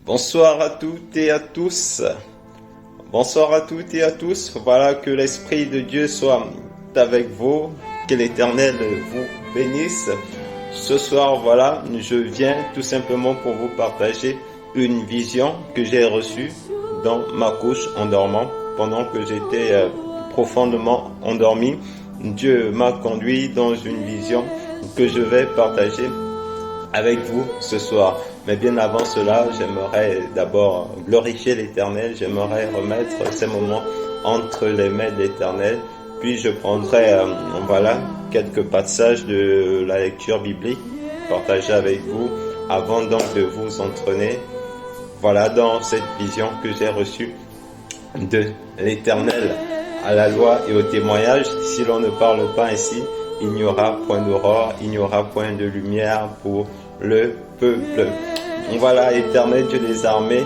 Bonsoir à toutes et à tous. Bonsoir à toutes et à tous. Voilà, que l'Esprit de Dieu soit avec vous. Que l'Éternel vous bénisse. Ce soir, voilà, je viens tout simplement pour vous partager une vision que j'ai reçue dans ma couche en dormant. Pendant que j'étais profondément endormi, Dieu m'a conduit dans une vision que je vais partager avec vous ce soir. Mais bien avant cela, j'aimerais d'abord glorifier l'Éternel. J'aimerais remettre ces moments entre les mains de l'Éternel. Puis je prendrai voilà, quelques passages de la lecture biblique partagés avec vous avant donc de vous entraîner. Voilà, dans cette vision que j'ai reçue de l'Éternel, à la loi et au témoignage. Si l'on ne parle pas ainsi, il n'y aura point d'aurore, il n'y aura point de lumière pour le peuple. Voilà, Éternel Dieu des armées,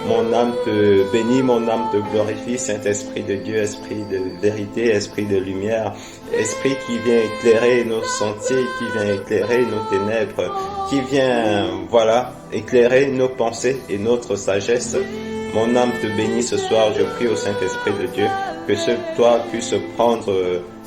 mon âme te bénit, mon âme te glorifie, Saint-Esprit de Dieu, Esprit de vérité, Esprit de lumière, Esprit qui vient éclairer nos sentiers, qui vient éclairer nos ténèbres, qui vient, voilà, éclairer nos pensées et notre sagesse. Mon âme te bénit ce soir, je prie au Saint-Esprit de Dieu que ce toi puisse prendre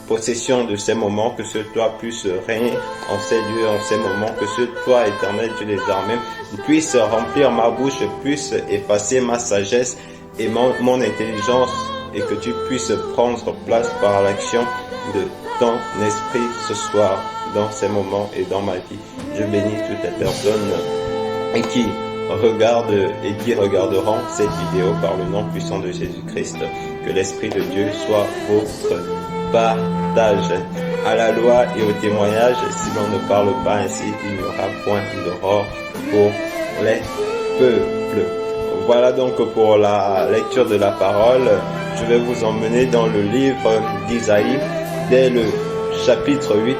possession de ces moments, que ce toi puisse régner en ces lieux, en ces moments, que ce toi, Éternel Dieu des armées, puisse remplir ma bouche, puisse effacer ma sagesse et mon intelligence, et que tu puisses prendre place par l'action de ton esprit ce soir, dans ces moments et dans ma vie. Je bénis toutes les personnes qui regardent et qui regarderont cette vidéo par le nom puissant de Jésus-Christ. Que l'Esprit de Dieu soit votre partage. À la loi et au témoignage, si l'on ne parle pas ainsi, il n'y aura point d'aurore pour les peuples. Voilà donc pour la lecture de la parole. Je vais vous emmener dans le livre d'Isaïe, dès le chapitre 8,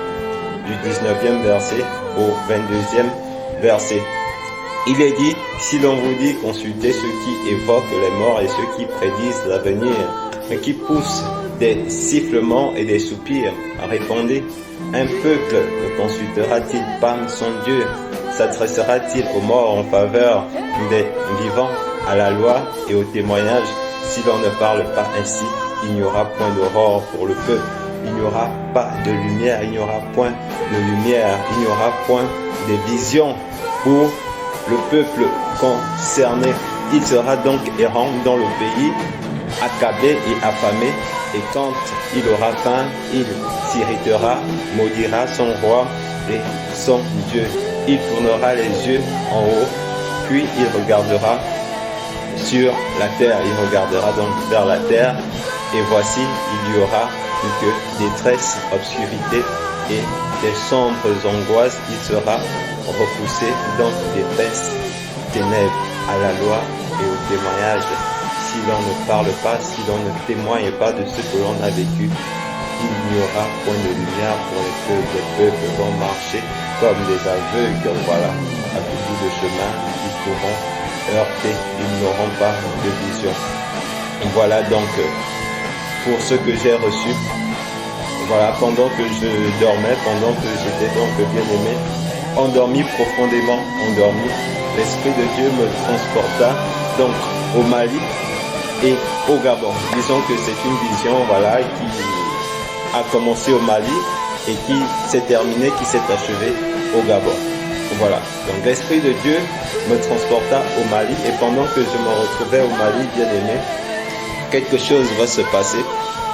du 19e verset au 22e verset. Il est dit, si l'on vous dit, consultez ceux qui évoquent les morts et ceux qui prédisent l'avenir, mais qui poussent des sifflements et des soupirs, répondez, un peuple ne consultera-t-il pas son Dieu? S'adressera-t-il aux morts en faveur des vivants? À la loi et au témoignage, si l'on ne parle pas ainsi, il n'y aura point d'aurore pour le peuple, il n'y aura pas de lumière, il n'y aura point de lumière, il n'y aura point de vision pour le peuple concerné. Il sera donc errant dans le pays, accablé et affamé, et quand il aura faim, il s'irritera, maudira son roi et son Dieu. Il tournera les yeux en haut, puis il regardera sur la terre. Il regardera donc vers la terre, et voici, il y aura que détresse, obscurité et des sombres angoisses. Il sera repoussé dans d'épaisses ténèbres. À la loi et au témoignage, si l'on ne parle pas, si l'on ne témoigne pas de ce que l'on a vécu, il n'y aura point de lumière pour les peuples. Les peuples vont marcher comme des aveugles, voilà, à tout bout de chemin, ils pourront heurter, ils n'auront pas de vision. Voilà donc pour ce que j'ai reçu. Voilà, pendant que je dormais, pendant que j'étais donc bien aimé, endormi, profondément endormi, l'Esprit de Dieu me transporta donc au Mali et au Gabon. Disons que c'est une vision, voilà, qui a commencé au Mali et qui s'est terminée, qui s'est achevée au Gabon. Voilà. Donc l'Esprit de Dieu me transporta au Mali, et pendant que je me retrouvais au Mali, bien aimé, quelque chose va se passer.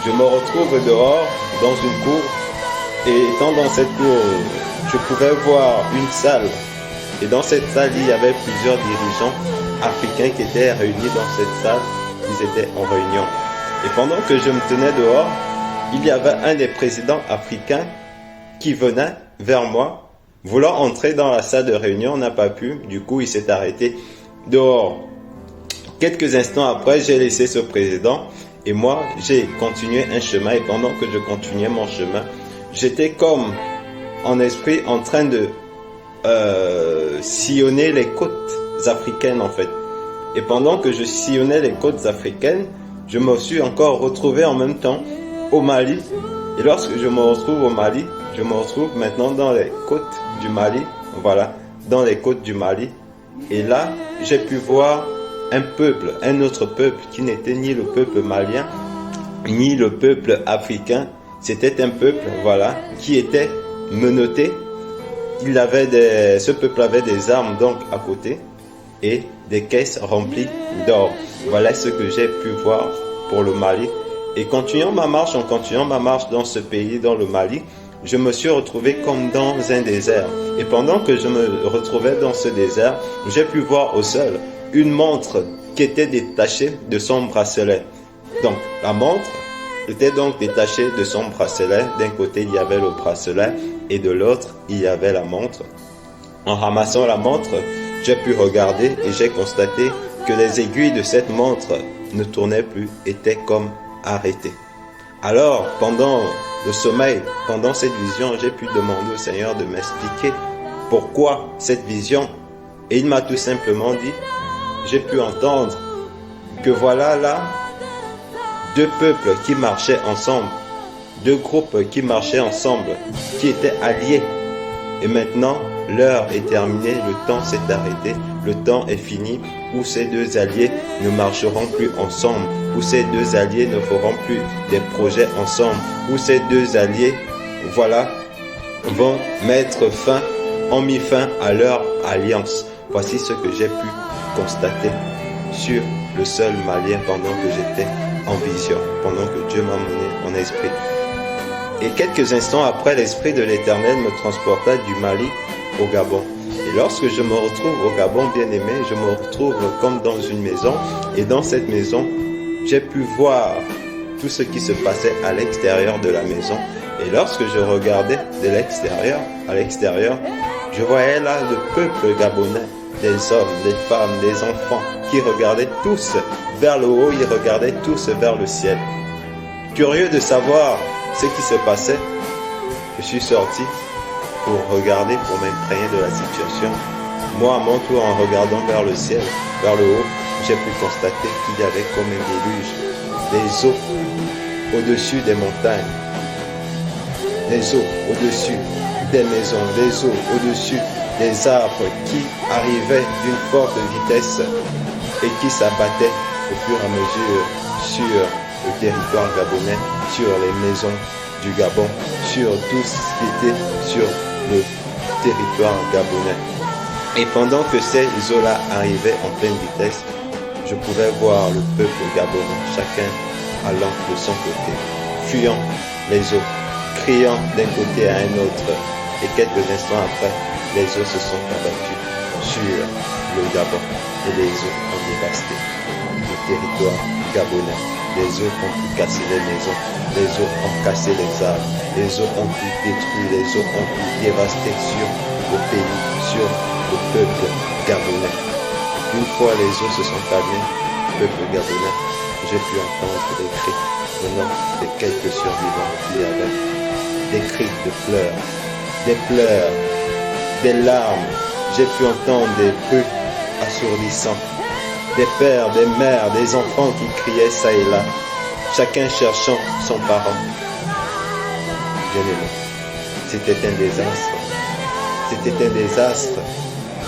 Je me retrouve dehors dans une cour, et étant dans cette cour, je pouvais voir une salle. Et dans cette salle, il y avait plusieurs dirigeants africains qui étaient réunis dans cette salle. Ils étaient en réunion. Et pendant que je me tenais dehors, il y avait un des présidents africains qui venait vers moi, voulant entrer dans la salle de réunion, n'a pas pu. Du coup, il s'est arrêté dehors. Quelques instants après, j'ai laissé ce président et moi, j'ai continué un chemin. Et pendant que je continuais mon chemin, j'étais comme en esprit en train de sillonner les côtes africaines en fait. Et pendant que je sillonnais les côtes africaines, je me suis encore retrouvé en même temps au Mali. Et lorsque je me retrouve au Mali, je me retrouve maintenant dans les côtes du Mali. Voilà, dans les côtes du Mali. Et là, j'ai pu voir un autre peuple qui n'était ni le peuple malien, ni le peuple africain. C'était un peuple, voilà, qui était menotté. Ce peuple avait des armes donc à côté et des caisses remplies d'or. Voilà ce que j'ai pu voir pour le Mali. Et en continuant ma marche dans ce pays, dans le Mali, je me suis retrouvé comme dans un désert. Et pendant que je me retrouvais dans ce désert, j'ai pu voir au sol une montre qui était détachée de son bracelet. Donc, la montre était donc détachée de son bracelet. D'un côté, il y avait le bracelet et de l'autre, il y avait la montre. En ramassant la montre, j'ai pu regarder et j'ai constaté que les aiguilles de cette montre ne tournaient plus, étaient comme arrêtées. Alors, pendant le sommeil, pendant cette vision, j'ai pu demander au Seigneur de m'expliquer pourquoi cette vision. Et il m'a tout simplement dit, j'ai pu entendre que voilà là, deux peuples qui marchaient ensemble, deux groupes qui marchaient ensemble, qui étaient alliés. Et maintenant, l'heure est terminée, le temps s'est arrêté, le temps est fini, où ces deux alliés ne marcheront plus ensemble, où ces deux alliés ne feront plus des projets ensemble, où ces deux alliés, voilà, vont ont mis fin à leur alliance. Voici ce que j'ai pu constater sur le sol malien pendant que j'étais en vision, pendant que Dieu m'a mené en esprit. Et quelques instants après, l'Esprit de l'Éternel me transporta du Mali au Gabon. Et lorsque je me retrouve au Gabon, bien-aimé, je me retrouve comme dans une maison. Et dans cette maison, j'ai pu voir tout ce qui se passait à l'extérieur de la maison. Et lorsque je regardais de l'extérieur, à l'extérieur, je voyais là le peuple gabonais, des hommes, des femmes, des enfants, qui regardaient tous vers le haut, ils regardaient tous vers le ciel. Curieux de savoir ce qui se passait, je suis sorti pour regarder, pour m'imprégner de la situation. Moi, à mon tour, en regardant vers le ciel, vers le haut, j'ai pu constater qu'il y avait comme un déluge, des eaux au-dessus des montagnes, des eaux au-dessus des maisons, des eaux au-dessus des arbres qui arrivaient d'une forte vitesse et qui s'abattaient au fur et à mesure sur le territoire gabonais, sur les maisons du Gabon, sur tout ce qui était sur le territoire gabonais. Et pendant que ces eaux-là arrivaient en pleine vitesse, je pouvais voir le peuple gabonais, chacun allant de son côté, fuyant les eaux, criant d'un côté à un autre. Et quelques instants après, les eaux se sont abattues sur le Gabon et les eaux ont dévasté le territoire gabonais. Les eaux ont pu casser les maisons, les eaux ont cassé les arbres, les eaux ont pu détruire, les eaux ont pu dévaster sur le pays, sur le peuple gabonais. Une fois les eaux se sont calmées, le peuple gabonais, j'ai pu entendre des cris venant de quelques survivants qui avaient des cris de pleurs, des larmes. J'ai pu entendre des bruits assourdissants, des pères, des mères, des enfants qui criaient ça et là, chacun cherchant son parent. Bien-aimé, c'était un désastre. C'était un désastre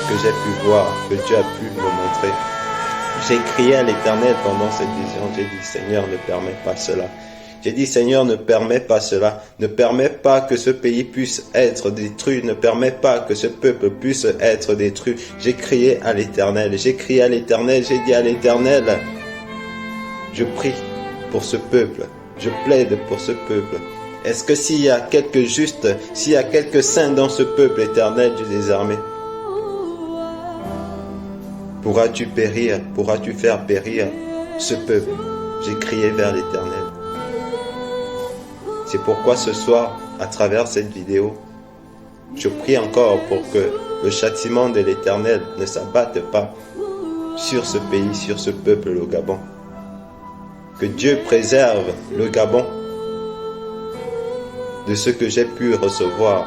que j'ai pu voir, que Dieu a pu me montrer. J'ai crié à l'Éternel pendant cette vision. J'ai dit, Seigneur, ne permets pas cela. J'ai dit, Seigneur, ne permets pas cela. Ne permets pas que ce pays puisse être détruit. Ne permets pas que ce peuple puisse être détruit. J'ai crié à l'Éternel. J'ai crié à l'Éternel. J'ai dit à l'Éternel, je prie pour ce peuple. Je plaide pour ce peuple. Est-ce que s'il y a quelques justes, s'il y a quelques saints dans ce peuple, Éternel, Dieu des armées, pourras-tu périr, pourras-tu faire périr ce peuple? J'ai crié vers l'Éternel. C'est pourquoi ce soir, à travers cette vidéo, je prie encore pour que le châtiment de l'Éternel ne s'abatte pas sur ce pays, sur ce peuple, le Gabon. Que Dieu préserve le Gabon de ce que j'ai pu recevoir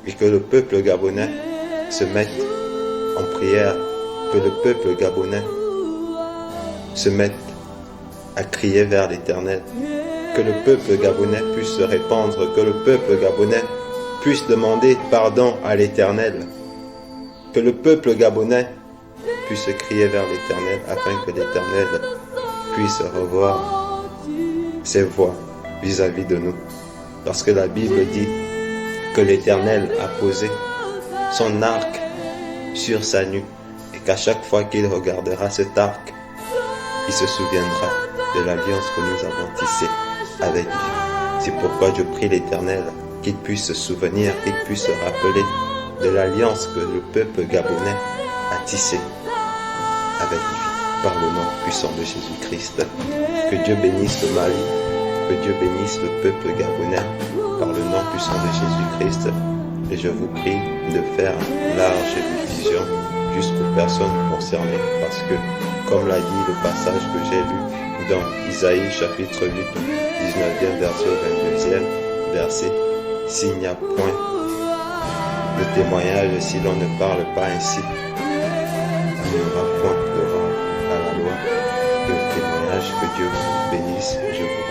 et que le peuple gabonais se mette en prière, que le peuple gabonais se mette à crier vers l'Éternel, que le peuple gabonais puisse se répandre, que le peuple gabonais puisse demander pardon à l'Éternel. que le peuple gabonais puisse crier vers l'Éternel afin que l'Éternel puisse revoir ses voies vis-à-vis de nous. Parce que la Bible dit que l'Éternel a posé son arc sur sa nuque et qu'à chaque fois qu'il regardera cet arc, il se souviendra de l'alliance que nous avons tissée avec lui. C'est pourquoi je prie l'Éternel qu'il puisse se souvenir, qu'il puisse se rappeler de l'alliance que le peuple gabonais a tissée avec lui, par le nom puissant de Jésus-Christ. Que Dieu bénisse le Mali, que Dieu bénisse le peuple gabonais, par le nom puissant de Jésus-Christ. Et je vous prie de faire large diffusion jusqu'aux personnes concernées, parce que, comme l'a dit le passage que j'ai lu dans Isaïe chapitre 8, 19e verset au 22e verset, s'il n'y a point de témoignage, si l'on ne parle pas ainsi, il n'y aura point de droit à la loi et au témoignage. Que Dieu vous bénisse. Je vous